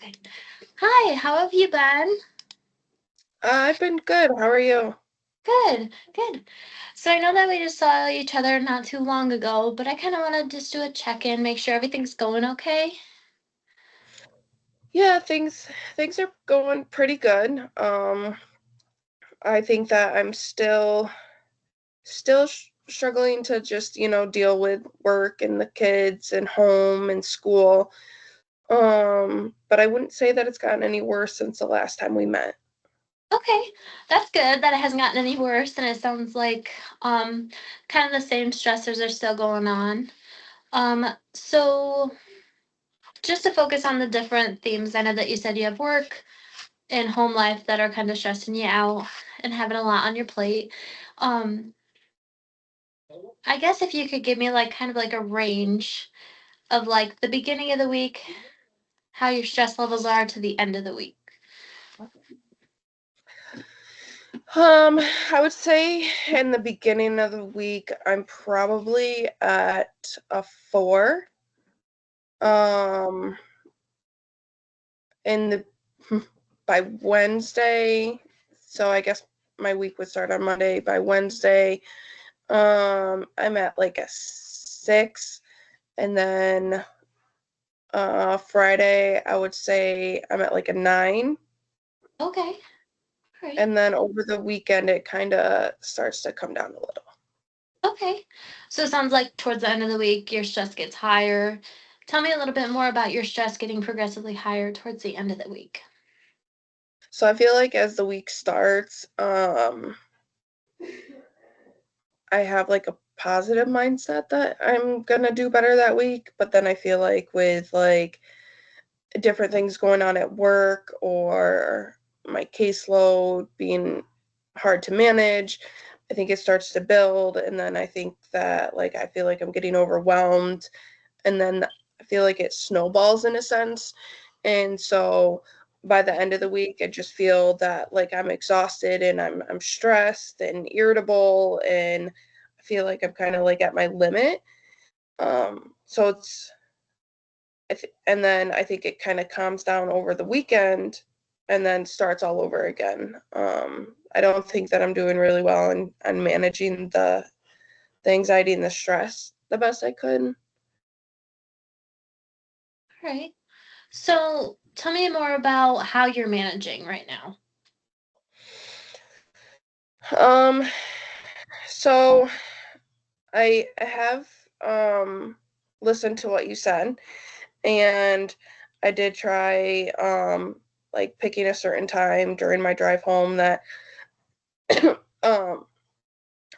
Okay. Hi, how have you been? I've been good. How are you? Good, good. So I know that we just saw each other not too long ago, but I kind of want to just do a check-in, make sure everything's going okay. Yeah, things are going pretty good. I think that I'm still struggling to just, deal with work and the kids and home and school. But I wouldn't say that it's gotten any worse since the last time we met. Okay, that's good that it hasn't gotten any worse, and it sounds like um kind of the same stressors are still going on. So just to focus on the different themes, I know that you said you have work and home life that are kind of stressing you out and having a lot on your plate. Um, I guess if you could give me like kind of like a range of like the beginning of the week, how your stress levels are to the end of the week. Um, I would say in the beginning of the week, I'm probably at a 4. Um, in the by Wednesday, so I guess my week would start on Monday. By Wednesday, I'm at like a 6, and then Friday I would say I'm at like a 9, Okay, all right. and then over the weekend it kind of starts to come down a little. Okay. So it sounds like towards the end of the week, your stress gets higher. Tell me a little bit more about your stress getting progressively higher towards the end of the week. So I feel like as the week starts, I have like a positive mindset that I'm gonna do better that week, but then I feel like with like different things going on at work or my caseload being hard to manage, I think it starts to build. And then I think that, like, I feel like I'm getting overwhelmed. And then I feel like it snowballs in a sense. And so by the end of the week, I just feel that, like, I'm exhausted and I'm stressed and irritable. And I feel like I'm kind of like at my limit. So it's and then I think it kind of calms down over the weekend and then starts all over again. I don't think that I'm doing really well on managing the anxiety and the stress the best I could. All right. So tell me more about how you're managing right now. Um, so I have listened to what you said, and I did try like picking a certain time during my drive home that um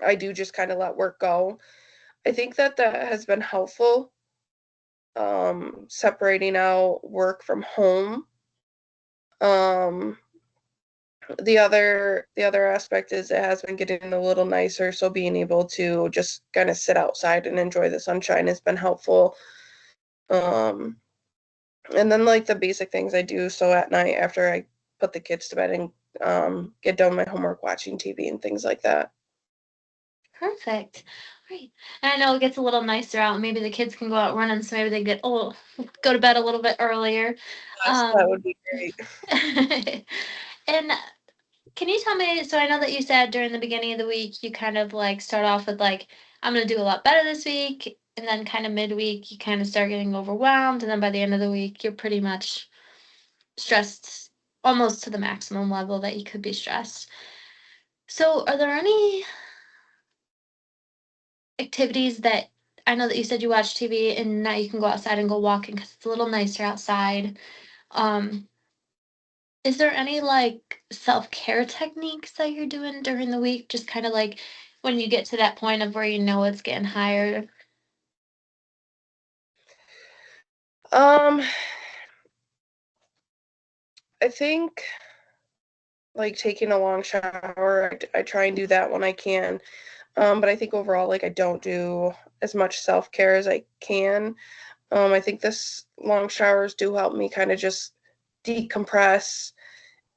I do just kind of let work go. I think that that has been helpful, separating out work from home. Um, the other aspect is it has been getting a little nicer, so being able to just kind of sit outside and enjoy the sunshine has been helpful. Um, and then like the basic things I do, so at night after I put the kids to bed and get done my homework, watching TV and things like that. Perfect. Great. And I know it gets a little nicer out. Maybe the kids can go out running, so maybe they get go to bed a little bit earlier. Yes, that Um, would be great. and can you tell me? So I know that you said during the beginning of the week you kind of like start off with like I'm gonna do a lot better this week, and then kind of midweek you kind of start getting overwhelmed, and then by the end of the week you're pretty much stressed almost to the maximum level that you could be stressed. So are there any activities that I know that you said you watch TV and now you can go outside and go walking because it's a little nicer outside. Um, is there any like self care techniques that you're doing during the week? Just kind of like when you get to that point of where you know it's getting higher. Um, I think like taking a long shower, I try and do that when I can. But I think overall, like, I don't do as much self care as I can. I think this long showers do help me kind of just decompress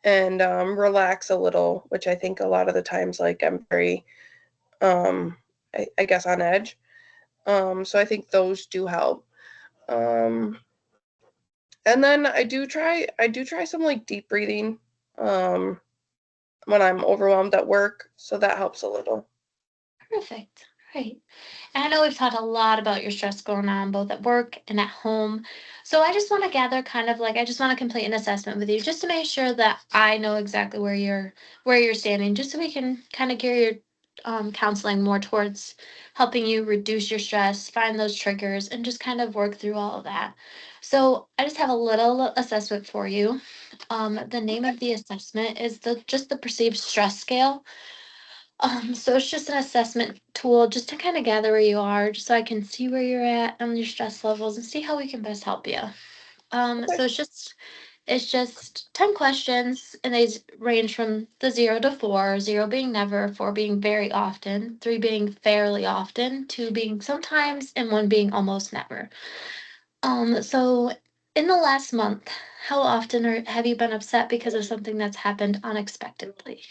and relax a little, which I think a lot of the times, like, I'm very, um, I guess, on edge. So I think those do help. Um, And then I do try some like deep breathing when I'm overwhelmed at work, so that helps a little. Perfect. Right. And I know we've talked a lot about your stress going on both at work and at home. So I just want to gather kind of like I just want to complete an assessment with you just to make sure that I know exactly where you're standing, just so we can kind of gear your counseling more towards helping you reduce your stress, find those triggers, and just kind of work through all of that. So I just have a little assessment for you. The name of the assessment is the perceived stress scale. So it's just an assessment tool just to kind of gather where you are, just so I can see where you're at on your stress levels and see how we can best help you. Okay. So it's just 10 questions and they range from the 0 to 4, 0 being never, 4 being very often, 3 being fairly often, 2 being sometimes, and 1 being almost never. So in the last month, how often have you been upset because of something that's happened unexpectedly?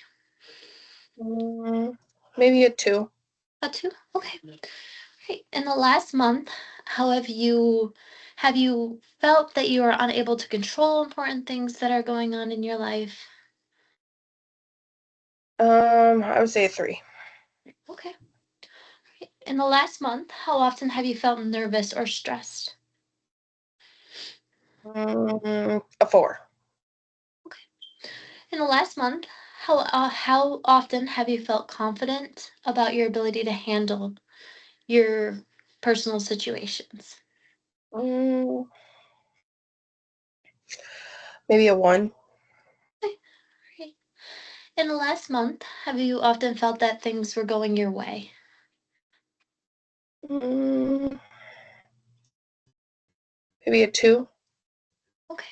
Maybe a 2. A 2? Okay. Right. In the last month, how have you felt that you are unable to control important things that are going on in your life? I would say a 3. Okay. Right. In the last month, how often have you felt nervous or stressed? A 4. Okay. In the last month, how often have you felt confident about your ability to handle your personal situations? Mm, Maybe a 1. Okay. Right. In the last month, have you often felt that things were going your way? Mm, Maybe a 2. Okay.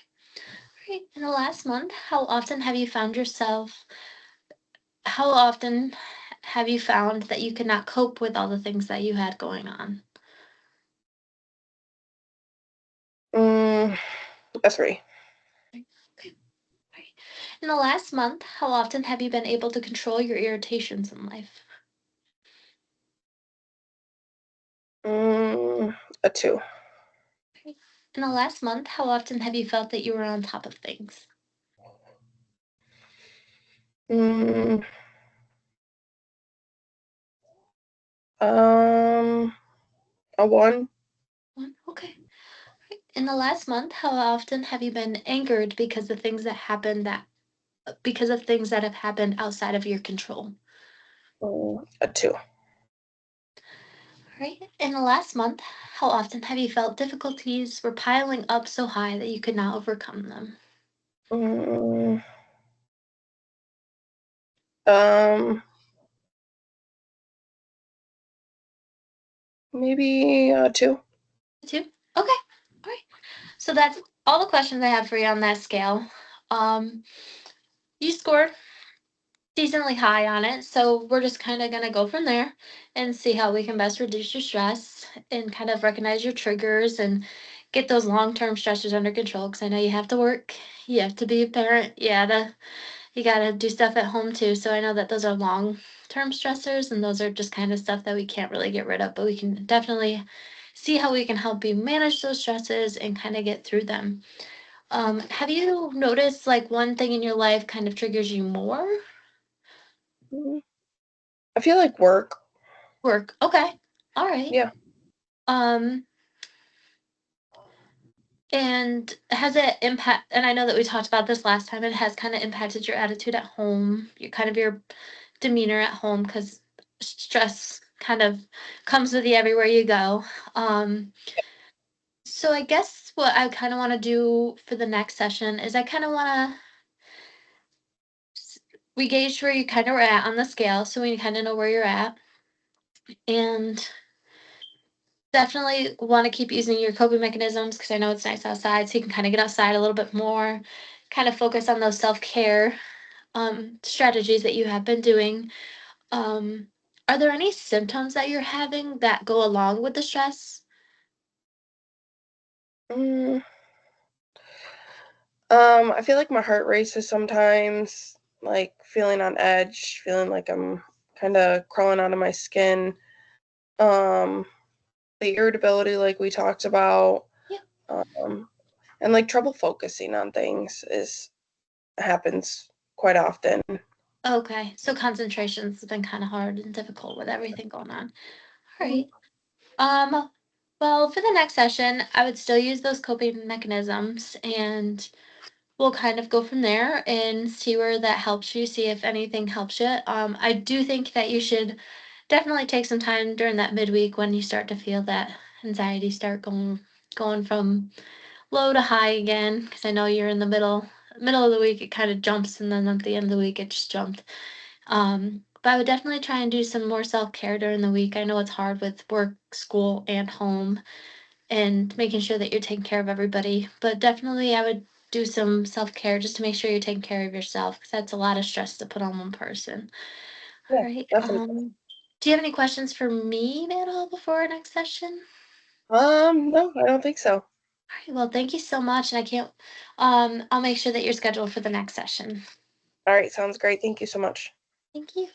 Right. In the last month, how often have you found that you could not cope with all the things that you had going on? Mm, a 3. Right. Okay. Right. In the last month, how often have you been able to control your irritations in life? A 2. Right. In the last month, how often have you felt that you were on top of things? Mm, um, a 1. One. Okay. Right. In the last month, how often have you been angered because of things that have happened outside of your control? A 2. Right. In the last month, how often have you felt difficulties were piling up so high that you could not overcome them? Mm, um, Maybe a 2. Two? Okay. All right. So that's all the questions I have for you on that scale. Um, you scored decently high on it, so we're just kind of going to go from there and see how we can best reduce your stress and kind of recognize your triggers and get those long-term stressors under control, because I know you have to work, you have to be a parent, you gotta do stuff at home too. So I know that those are long-term stressors, and those are just kind of stuff that we can't really get rid of, but we can definitely see how we can help you manage those stresses and kind of get through them. Have you noticed like one thing in your life kind of triggers you more? Mm, I feel like work. Work. Okay. All right. Yeah. Um, and has it impact, and I know that we talked about this last time, it has kind of impacted your attitude at home, your demeanor at home, because stress kind of comes with you everywhere you go. Um, so I guess what I kind of want to do for the next session is I kind of want to we gauge where you kind of were at on the scale, so we kind of know where you're at, and definitely want to keep using your coping mechanisms because I know it's nice outside, so you can kind of get outside a little bit more, kind of focus on those self care strategies that you have been doing. Um, are there any symptoms that you're having that go along with the stress? Mm, I feel like my heart races sometimes, like feeling on edge, feeling like I'm kind of crawling out of my skin. Um, the irritability, like we talked about. Yeah. Um, And like trouble focusing on things happens quite often. Okay, so concentration's been kind of hard and difficult with everything going on. All Mhm. right. Well, for the next session, I would still use those coping mechanisms and we'll kind of go from there and see where that helps you, see if anything helps you. I do think that you should definitely take some time during that midweek when you start to feel that anxiety start going from low to high again, because I know you're in the middle of the week it kind of jumps and then at the end of the week it just jumped. But I would definitely try and do some more self-care during the week. I know it's hard with work, school, and home and making sure that you're taking care of everybody, but definitely I would do some self-care just to make sure you're taking care of yourself because that's a lot of stress to put on one person. Yeah, All right. definitely. Do you have any questions for me at all before our next session? No, I don't think so. All right. Well, thank you so much, and I can't. I'll make sure that you're scheduled for the next session. All right, sounds great. Thank you so much. Thank you.